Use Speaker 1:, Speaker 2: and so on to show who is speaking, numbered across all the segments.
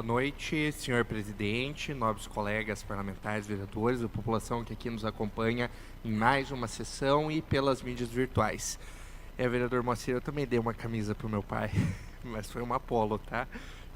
Speaker 1: Boa noite, senhor presidente, nobres colegas parlamentares, vereadores, a população que aqui nos acompanha em mais uma sessão e pelas mídias virtuais. Vereador Moacir, eu também dei uma camisa para o meu pai, mas foi uma polo, tá?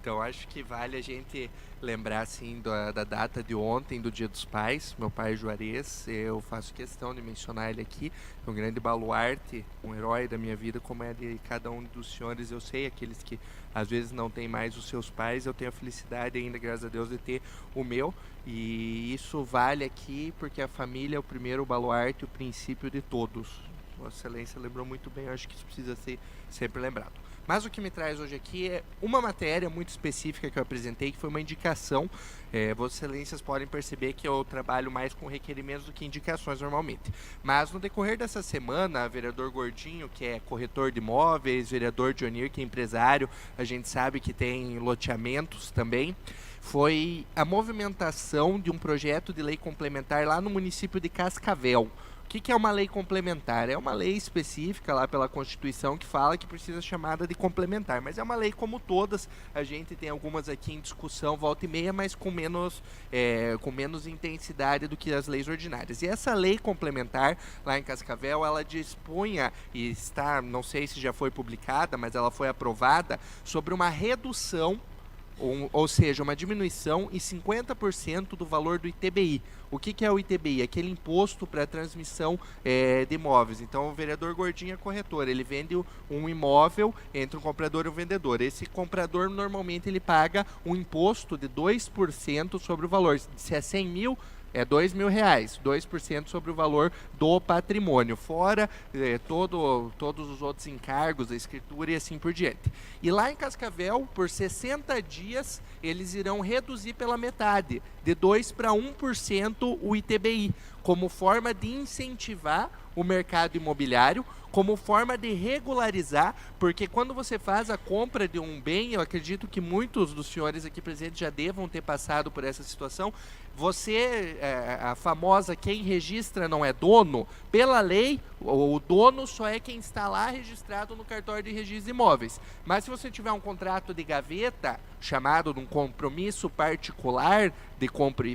Speaker 1: Então acho que vale a gente lembrar assim da data de ontem, do Dia dos Pais. Meu pai Juarez, eu faço questão de mencionar ele aqui, um grande baluarte, um herói da minha vida, como é de cada um dos senhores. Eu sei, aqueles que às vezes não têm mais os seus pais, eu tenho a felicidade ainda, graças a Deus, de ter o meu. E isso vale aqui porque a família é o primeiro baluarte, o princípio de todos. Vossa Excelência lembrou muito bem, eu acho que isso precisa ser sempre lembrado. Mas o que me traz hoje aqui é uma matéria muito específica que eu apresentei, que foi uma indicação. Vossas Excelências podem perceber que eu trabalho mais com requerimentos do que indicações normalmente. Mas no decorrer dessa semana, vereador Gordinho, que é corretor de imóveis, vereador Dionir, que é empresário, a gente sabe que tem loteamentos também, foi a movimentação de um projeto de lei complementar lá no município de Cascavel. O que é uma lei complementar? É uma lei específica lá pela Constituição que fala que precisa ser chamada de complementar, mas é uma lei como todas. A gente tem algumas aqui em discussão volta e meia, mas com menos intensidade do que as leis ordinárias. E essa lei complementar lá em Cascavel, ela dispunha, e está, não sei se já foi publicada, mas ela foi aprovada, sobre uma redução, ou seja, uma diminuição em 50% do valor do ITBI. O que é o ITBI? Aquele imposto para a transmissão de imóveis. Então, o vereador Gordinho é corretor, ele vende um imóvel entre um comprador e um vendedor. Esse comprador, normalmente, ele paga um imposto de 2% sobre o valor. Se é 100 mil, é R$2.000, 2% sobre o valor do patrimônio, fora todos os outros encargos, a escritura e assim por diante. E lá em Cascavel, por 60 dias, eles irão reduzir pela metade, de 2% para 1% o ITBI, como forma de incentivar o mercado imobiliário, como forma de regularizar, porque quando você faz a compra de um bem, eu acredito que muitos dos senhores aqui presentes já devam ter passado por essa situação, a famosa quem registra não é dono, pela lei, o dono só é quem está lá registrado no cartório de registro de imóveis. Mas se você tiver um contrato de gaveta, chamado de um compromisso particular de compra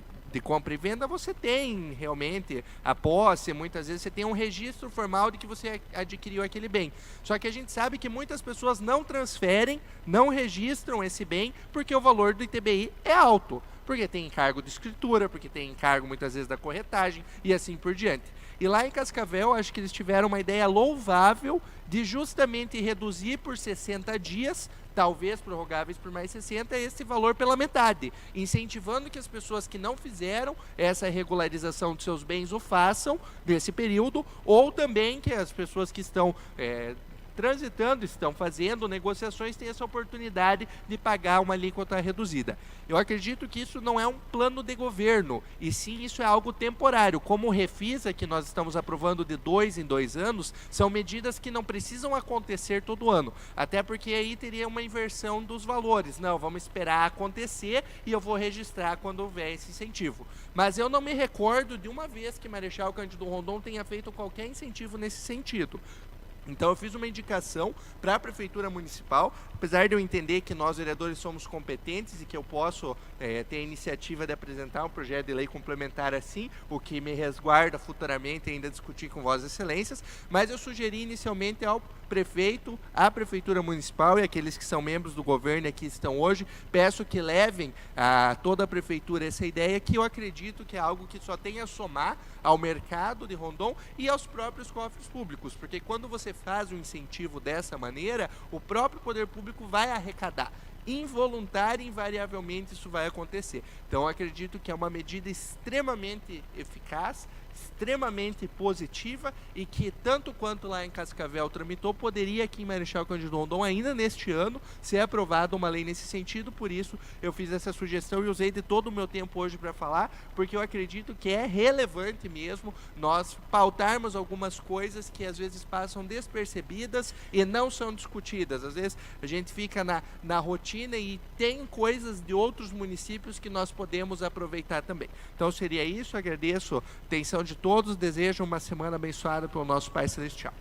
Speaker 1: e venda, você tem realmente a posse, muitas vezes você tem um registro formal de que você adquiriu aquele bem. Só que a gente sabe que muitas pessoas não transferem, não registram esse bem, porque o valor do ITBI é alto. Porque tem encargo de escritura, porque tem encargo muitas vezes da corretagem e assim por diante. E lá em Cascavel, acho que eles tiveram uma ideia louvável de justamente reduzir por 60 dias, talvez prorrogáveis por mais 60, esse valor pela metade, incentivando que as pessoas que não fizeram essa regularização de seus bens o façam nesse período, ou também que as pessoas que estão transitando, estão fazendo negociações, têm essa oportunidade de pagar uma alíquota reduzida. Eu acredito que isso não é um plano de governo, e sim isso é algo temporário. Como o Refisa, que nós estamos aprovando de 2 em 2 anos, são medidas que não precisam acontecer todo ano, até porque aí teria uma inversão dos valores. Não, vamos esperar acontecer e eu vou registrar quando houver esse incentivo. Mas eu não me recordo de uma vez que Marechal Cândido Rondon tenha feito qualquer incentivo nesse sentido. Então eu fiz uma indicação para a Prefeitura Municipal, apesar de eu entender que nós vereadores somos competentes e que eu posso ter a iniciativa de apresentar um projeto de lei complementar assim, o que me resguarda futuramente ainda discutir com Vossas Excelências, mas eu sugeri inicialmente ao prefeito, à Prefeitura Municipal e aqueles que são membros do governo e aqui estão hoje, peço que levem a toda a Prefeitura essa ideia, que eu acredito que é algo que só tem a somar ao mercado de Rondon e aos próprios cofres públicos, porque quando você faz um incentivo dessa maneira, o próprio poder público vai arrecadar. Involuntário, invariavelmente isso vai acontecer. Então eu acredito que é uma medida extremamente eficaz, extremamente positiva e que, tanto quanto lá em Cascavel tramitou, poderia aqui em Marechal Cândido Rondon, ainda neste ano, ser aprovada uma lei nesse sentido. Por isso eu fiz essa sugestão e usei de todo o meu tempo hoje para falar, porque eu acredito que é relevante mesmo nós pautarmos algumas coisas que às vezes passam despercebidas e não são discutidas. Às vezes a gente fica na rotina e tem coisas de outros municípios que nós podemos aproveitar também. Então seria isso, agradeço a atenção de todos, desejo uma semana abençoada pelo nosso Pai Celestial.